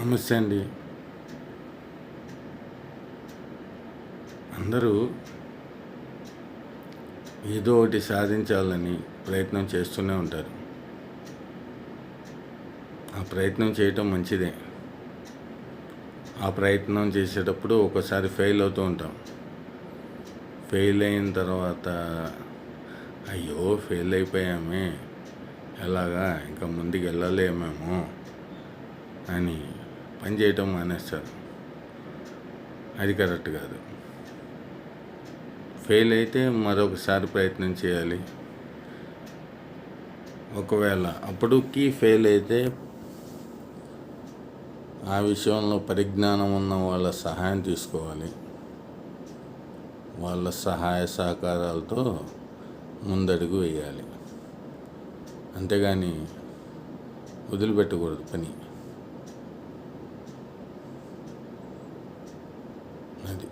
నమస్తే అండి. అందరూ ఏదో ఒకటి సాధించాలని ప్రయత్నం చేస్తూనే ఉంటారు. ఆ ప్రయత్నం చేయటం మంచిదే. ఆ ప్రయత్నం చేసేటప్పుడు ఒకసారి ఫెయిల్ అవుతూ ఉంటాం. ఫెయిల్ అయిన తర్వాత అయ్యో ఫెయిల్ అయిపోయామే, ఎలాగా ఇంకా ముందుకు వెళ్ళలేమేమో అని పని చేయటం మానేస్తారు. అది కరెక్ట్ కాదు. ఫెయిల్ అయితే మరొకసారి ప్రయత్నం చేయాలి. ఒకవేళ అప్పటికి ఫెయిల్ అయితే ఆ విషయంలో పరిజ్ఞానం ఉన్న వాళ్ళ సహాయం తీసుకోవాలి. వాళ్ళ సహాయ సహకారాలతో ముందడుగు వేయాలి. అంతేగాని వదిలిపెట్టకూడదు పని. అది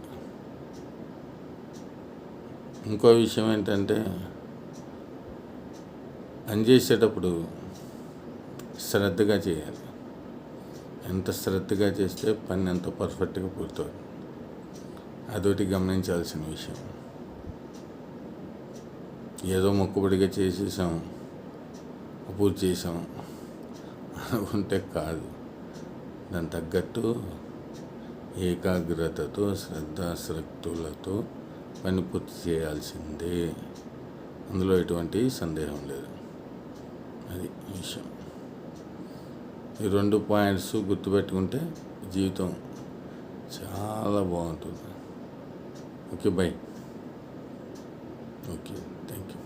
ఇంకో విషయం ఏంటంటే, పనిచేసేటప్పుడు శ్రద్ధగా చేయాలి. ఎంత శ్రద్ధగా చేస్తే పని అంత పర్ఫెక్ట్గా పూర్తవుతుంది. అదొకటి గమనించాల్సిన విషయం. ఏదో మొక్కుబడిగా చేసేసాం, పూర్తి చేసాం అనుకుంటే కాదు. దాని తగ్గట్టు ఏకాగ్రతతో శ్రద్ధాశక్తులతో పని పూర్తి చేయాల్సిందే. అందులో ఎటువంటి సందేహం లేదు. అది విషయం. ఈ 2 పాయింట్స్ గుర్తుపెట్టుకుంటే జీవితం చాలా బాగుంటుంది. Okay, by. Okay, thank you.